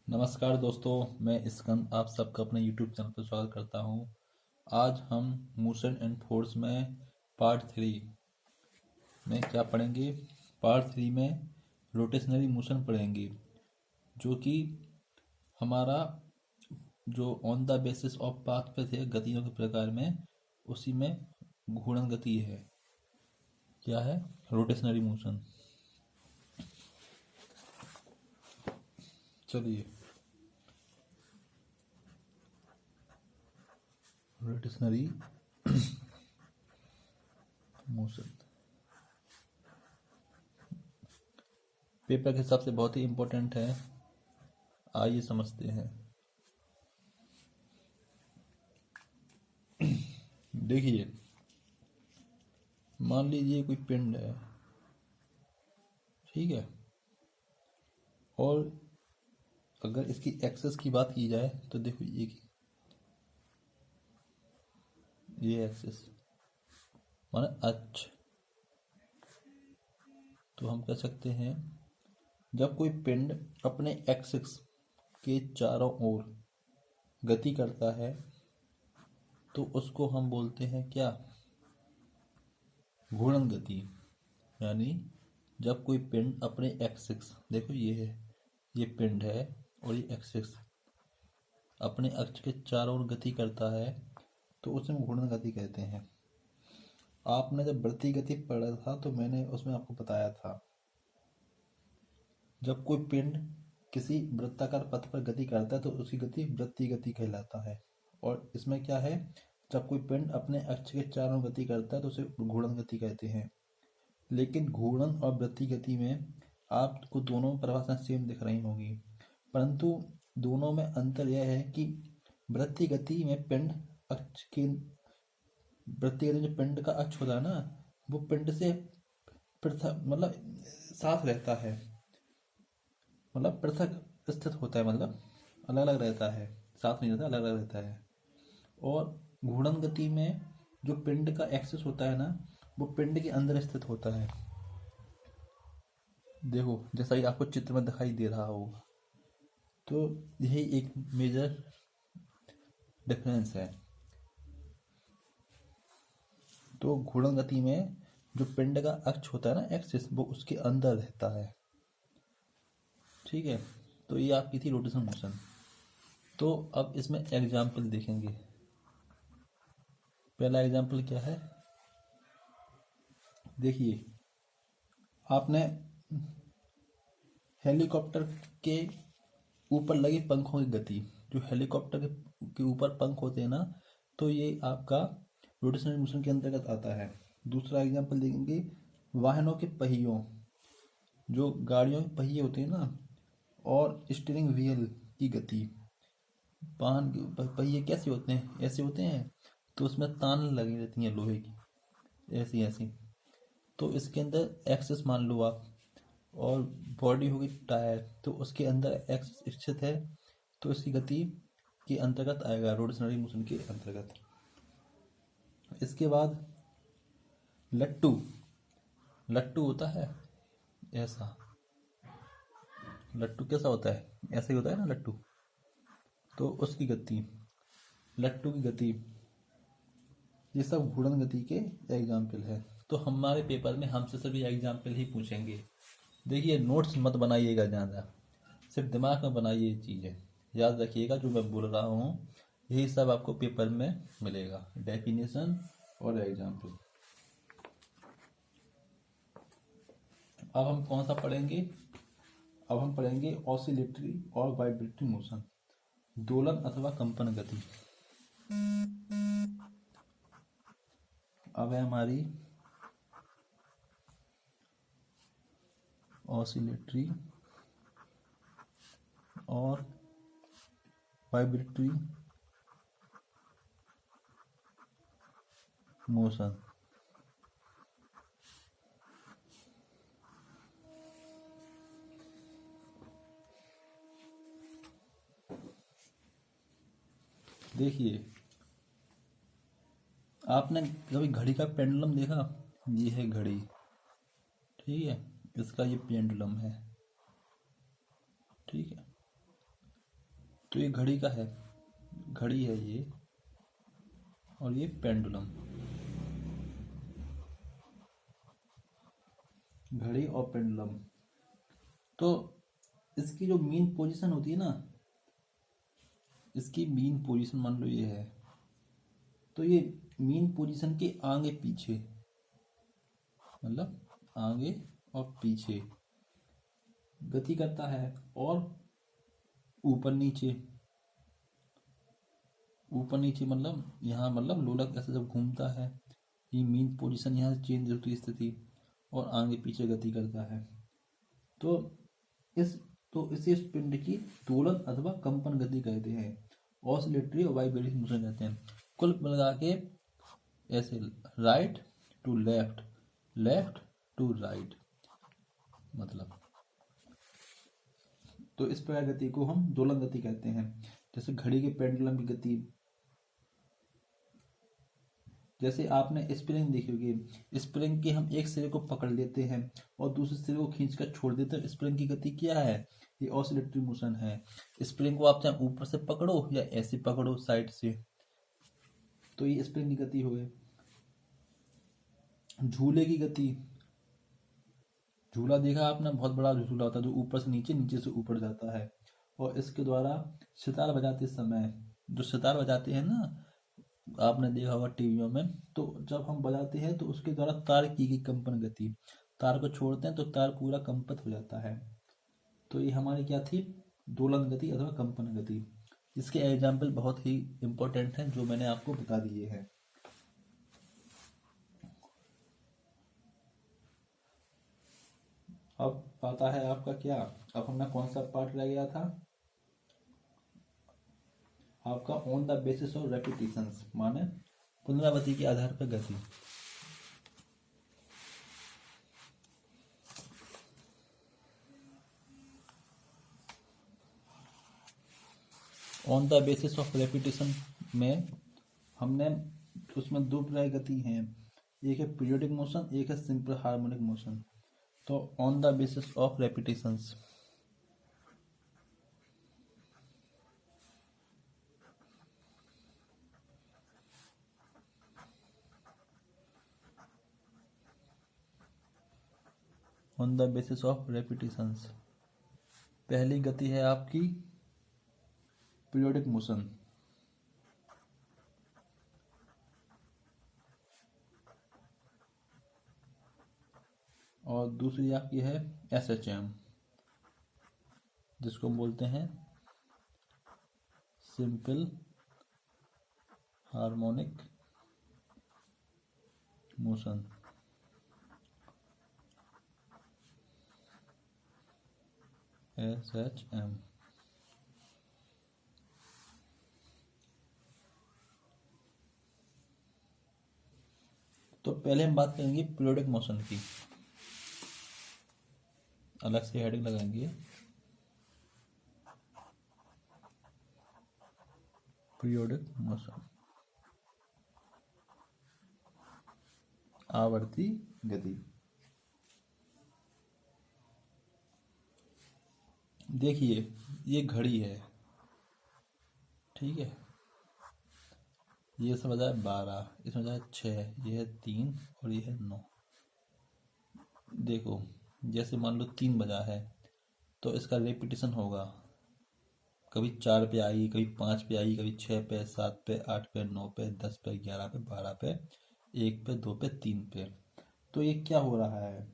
नमस्कार दोस्तों, मैं स्कंद आप सबका अपने YouTube चैनल पर स्वागत करता हूं। आज हम मोशन एंड फोर्स में पार्ट 3 में क्या पढ़ेंगे। पार्ट 3 में रोटेशनरी मोशन पढ़ेंगे, जो कि हमारा जो on the basis of path पे थे गतियों के प्रकार में, उसी में घूर्णन गति है। क्या है? रोटेशनरी मोशन। चलिए, रोटेशनरी मोशन पेपर के हिसाब से बहुत ही इम्पोर्टेंट है। आइए समझते हैं। देखिए, मान लीजिए कोई पिंड है, ठीक है, और अगर इसकी एक्सेस की बात की जाए तो देखो ये एक्सेस माने अक्ष। तो हम कह सकते हैं जब कोई पिंड अपने एक्सिस के चारों ओर गति करता है तो उसको हम बोलते हैं क्या? घूर्णन गति। यानी जब कोई पिंड अपने एक्सिस, देखो ये है, ये पिंड है और ये एक्सिस अपने अक्ष के चारों ओर गति करता है तो उसे हम घूर्णन गति कहते हैं। आपने जब वृत्तीय गति पढ़ा था तो मैंने उसमें आपको बताया था, जब कोई पिंड किसी वृत्ताकार पथ पर गति करता है तो उसकी गति वृत्तीय गति कहलाता है। और इसमें क्या है, जब कोई पिंड अपने अक्ष के चारों ओर गति करता है तो उसे घूर्णन गति कहते हैं। लेकिन घूर्णन और वृत्तीय गति में आपको दोनों परिभाषाएं सेम दिख रही होंगी, परंतु दोनों में अंतर यह है कि वृत्तीय गति में पिंड अक्ष के वृत्तीय गति, जो पिंड का अक्ष होता है ना, वो पिंड से पृथक मतलब साथ रहता है, मतलब पृथक स्थित होता है, मतलब अलग अलग रहता है, साथ नहीं रहता, अलग अलग रहता है। और घूर्णन गति में जो पिंड का एक्सिस होता है ना, वो पिंड के अंदर स्थित होता है। देखो, जैसा कि आपको चित्र में दिखाई दे रहा होगा, तो यही एक मेजर डिफरेंस है। तो घूर्णन गति में जो पिंड का अक्ष होता है ना, एक्सिस, वो उसके अंदर रहता है, ठीक है। तो ये आपकी थी रोटेशन मोशन। तो अब इसमें एग्जाम्पल देखेंगे। पहला एग्जाम्पल क्या है, देखिए, आपने हेलीकॉप्टर के ऊपर लगे पंखों की गति, जो हेलीकॉप्टर के ऊपर पंख होते हैं ना, तो ये आपका रोटेशनल मोशन के अंतर्गत आता है। दूसरा एग्जांपल देखेंगे, वाहनों के पहियों, जो गाड़ियों के पहिए होते हैं ना, और स्टीयरिंग व्हील की गति। वाहन के पहिए कैसे होते हैं? ऐसे होते हैं, तो उसमें तान लगी रहती हैं लोहे की, ऐसी ऐसी। तो इसके अंदर एक्सिस मान लो आप, और बॉडी होगी टायर, तो उसके अंदर एक्स स्थित है, तो इसकी गति के अंतर्गत आएगा, रोटेशनरी मोशन के अंतर्गत। इसके बाद लट्टू, लट्टू होता है ऐसा। लट्टू कैसा होता है? ऐसा ही होता है ना लट्टू। तो उसकी गति, लट्टू की गति, ये सब घूर्णन गति के एग्जाम्पल है। तो हमारे पेपर में हमसे सभी एग्जाम्पल ही पूछेंगे। देखिए, नोट्स मत बनाइएगा ज़्यादा, सिर्फ दिमाग में बनाइए चीज़ें। याद रखिएगा जो मैं बोल रहा हूँ, यही सब आपको पेपर में मिलेगा, डेफिनेशन और एग्जाम्पल। अब हम कौन सा पढ़ेंगे? अब हम पढ़ेंगे ऑसिलेटरी और वाइब्रेटरी मोशन, दोलन अथवा कंपन गति। अब है हमारी ऑसिलेटरी और वाइब्रेटरी मोशन। देखिए, आपने कभी घड़ी का पेंडुलम देखा? ये है घड़ी, ठीक है, इसका ये पेंडुलम है, ठीक है। तो ये घड़ी का है, घड़ी है ये, और ये पेंडुलम, घड़ी और पेंडुलम। तो इसकी जो मीन पोजीशन होती है ना, इसकी मीन पोजीशन मान लो ये है, तो ये मीन पोजीशन के आगे पीछे, मतलब आगे और पीछे गति करता है, और ऊपर नीचे, ऊपर नीचे मतलब यहाँ, मतलब लोलक ऐसे जब घूमता है, ये मीन पोजीशन यहाँ से चेंज होती है स्थिति, और आगे पीछे गति करता है। तो इसे इस पिंड की दोलन अथवा कंपन गति कहते हैं, ऑसिलेटरी और वाइब्रेटिंग मोशन कहते हैं। कुल मिला के ऐसे right to left, left to right, मतलब तो इस प्रकार गति को हम दोलन गति कहते हैं। जैसे घड़ी के पेंडुलम की गति, जैसे आपने स्प्रिंग देखी होगी, स्प्रिंग के हम एक सिरे को पकड़ लेते हैं और दूसरे सिरे को खींचकर छोड़ देते हैं, स्प्रिंग की गति क्या है, ये ऑसिलेटरी मोशन है। स्प्रिंग को आप चाहे ऊपर से पकड़ो या ऐसे पकड़ो साइड से, तो ये स्प्रिंग की गति हो गई। झूले की गति, झूला देखा आपने, बहुत बड़ा झूला होता है जो ऊपर से नीचे, नीचे से ऊपर जाता है, और इसके द्वारा सितार बजाते समय, जो सितार बजाते हैं ना, आपने देखा होगा टीवियों में, तो जब हम बजाते हैं तो उसके द्वारा तार की कंपन गति, तार को छोड़ते हैं तो तार पूरा कंपित हो जाता है। तो ये हमारी क्या थी, दोलन गति अथवा कंपन गति। इसके एग्जाम्पल बहुत ही इंपॉर्टेंट हैं जो मैंने आपको बता दिए हैं। अब आता है आपका क्या, अब हमने कौन सा पार्ट रह गया था आपका, on the basis of repetitions, माने पुनरावृत्ति के आधार पर गति। On the basis of repetition में हमने, उसमें दो प्रकार गति हैं, एक है पीरियोडिक मोशन, एक है सिंपल हार्मोनिक मोशन। तो on the basis of repetitions, on the basis of repetitions, पहली गति है आपकी पीरियोडिक मोशन, और दूसरी आपकी है SHM, जिसको बोलते हैं सिंपल हार्मोनिक मोशन। SHM। तो पहले हम बात करेंगे पीरियोडिक मोशन की, अलग से हेडिंग लगाएंगे, पीरियोडिक मोशन, आवर्ती गति। देखिए ये घड़ी है, ठीक है, ये इसमें बजा है 12, इसमें बजा है 6, ये है 3 और ये है 9। देखो जैसे मान लो 3 बजा है तो इसका रेपिटेशन होगा, कभी 4 पे आई, कभी 5 पे आई, कभी 6 पे, 7 पे, 8 पे, 9 पे, 10 पे, 11 पे, 12 पे, 1 पे, 2 पे, 3 पे। तो ये क्या हो रहा है,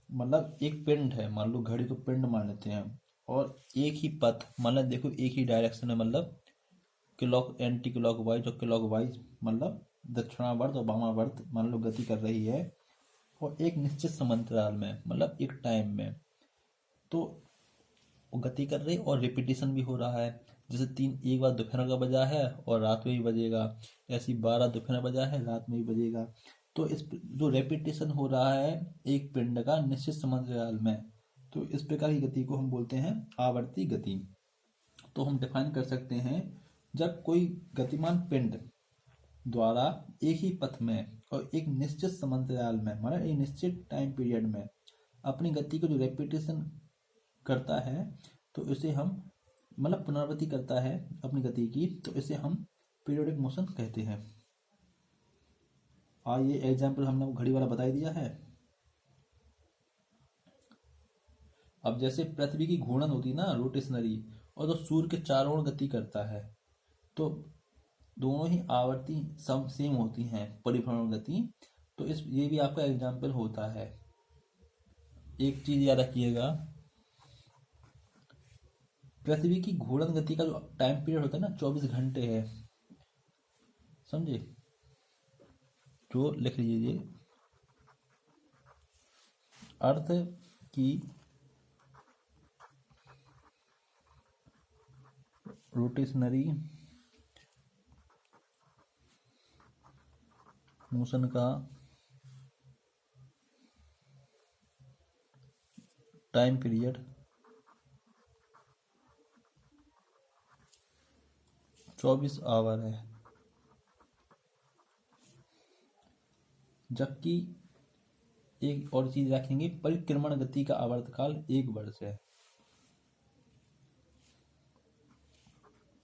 मतलब एक पिंड है, मान लो घड़ी को पिंड मान लेते हैं, और एक ही पथ, मतलब देखो एक ही डायरेक्शन है, मतलब क्लॉक एंटी क्लॉक वाइज और क्लॉक वाइज, मतलब दक्षिणावर्त और वामावर्त मान लो गति कर रही है, और एक निश्चित समांतराल में, मतलब एक टाइम में, तो वो गति कर रही और रिपीटिशन भी हो रहा है। जैसे 3 एक बार दोपहर का बजा है और रात में भी बजेगा, ऐसी 12 दोपहर बजा है, रात में भी बजेगा। तो इस जो रेपिटेशन हो रहा है एक पिंड का निश्चित समांतराल में, तो इस प्रकार की गति को हम बोलते हैं आवर्ती गति। तो हम डिफाइन कर सकते हैं, जब कोई गतिमान पिंड द्वारा एक ही पथ में और एक निश्चित समांतराल में, मतलब एक निश्चित टाइम पीरियड में अपनी गति को जो रेपिटेशन करता है, तो इसे हम मतलब पुनरावृत्ति करता है अपनी गति की, तो इसे हम पीरियोडिक मोशन कहते हैं। ये एग्जाम्पल हमने घड़ी वाला बता ही दिया है। अब जैसे पृथ्वी की घूर्णन होती है ना, रोटेशनरी, और तो सूर्य के चारों ओर गति करता है, तो दोनों ही आवर्ती सेम होती हैं, परिभ्रमण गति। तो ये भी आपका एग्जाम्पल होता है। एक चीज याद रखिएगा, पृथ्वी की घूर्णन गति का जो टाइम पीरियड होता है ना, 24 घंटे है, समझे? जो लिख लीजिए, अर्थ की रोटेशनरी मोशन का टाइम पीरियड 24 आवर है, जबकि एक और चीज रखेंगे, परिक्रमण गति का आवर्तकाल 1 वर्ष है,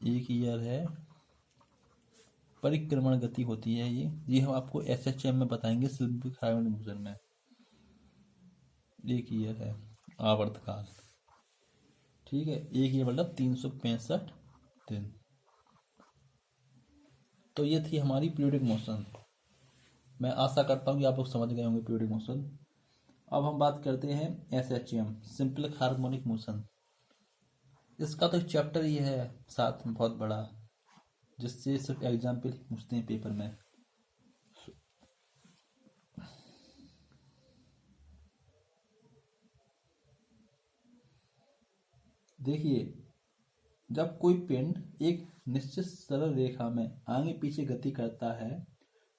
1 ईयर है। परिक्रमण गति होती है ये हम आपको SHM में बताएंगे, सिंपल हार्मोनिक मोशन में। 1 ईयर है आवर्तकाल, ठीक है। 1 ईयर मतलब 365 दिन। तो ये थी हमारी पीरियोडिक मोशन। मैं आशा करता हूँ कि आप लोग समझ गए होंगे पीरियोडिक मोशन। अब हम बात करते हैं SHM, सिंपल हार्मोनिक मोशन। इसका तो चैप्टर ही है साथ में बहुत बड़ा, जिससे सिर्फ एग्जाम्पल पूछते हैं पेपर में। देखिए, जब कोई पिंड एक निश्चित सरल रेखा में आगे पीछे गति करता है,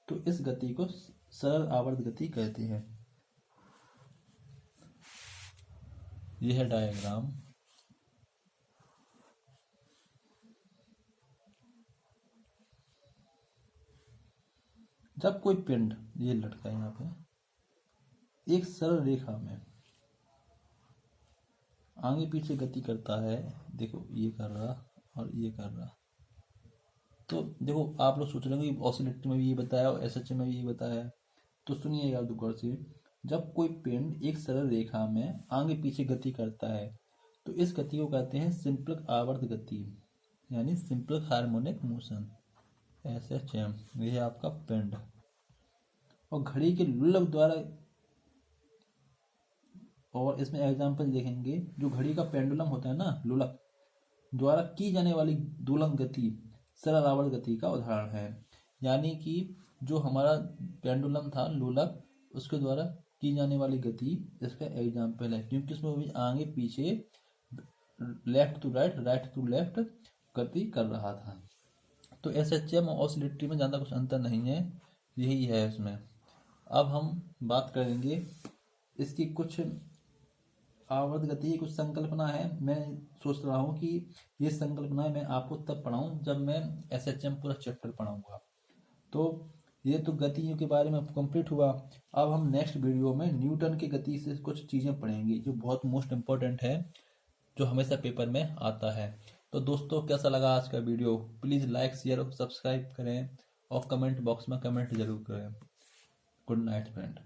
तो इस गति को सरल आवर्त गति कहते हैं। यह है डायग्राम। जब कोई पिंड, ये लटका है यहाँ पे, एक सरल रेखा में आगे पीछे गति करता है, देखो ये कर रहा और ये कर रहा, तो देखो आप लोग सोच रहे होंगे ऑसिलेटर में भी ये बताया और SHM में भी ये बताया, तो सुनिए यार गौर से। जब कोई पिंड एक सरल रेखा में आगे पीछे गति करता है, तो इस गति को कहते हैं सिंपल आवर्त गति, यानी सिंपल हार्मोनिक मोशन, SHM। यह है आपका पिंड। और घड़ी के लुलक द्वारा, और इसमें एग्जाम्पल देखेंगे, जो घड़ी का पेंडुलम होता है ना, लुलक द्वारा की जाने वाली दोलन गति सरल आवर्त गति का उदाहरण है। यानी कि जो हमारा पेंडुलम था, लुलक, उसके द्वारा की जाने वाली गति इसका एग्जाम्पल है, क्योंकि उसमें भी आगे पीछे, left to right, right to left गति कर रहा था। तो SHM और ऑसिलेटरी में ज़्यादा कुछ अंतर नहीं है, यही है इसमें। अब हम बात करेंगे इसकी कुछ आवर्त गति की कुछ संकल्पना है। मैं सोच रहा हूँ कि ये संकल्पनाएं मैं आपको तब पढ़ाऊँ जब मैं SHM पूरा चैप्टर पढ़ाऊँगा। तो ये तो गतियों के बारे में कंप्लीट हुआ। अब हम नेक्स्ट वीडियो में न्यूटन की गति से कुछ चीज़ें पढ़ेंगे, जो बहुत मोस्ट इम्पोर्टेंट है, जो हमेशा पेपर में आता है। तो दोस्तों, कैसा लगा आज का वीडियो? प्लीज़ लाइक, शेयर और सब्सक्राइब करें, और कमेंट बॉक्स में कमेंट जरूर करें। Good night friend.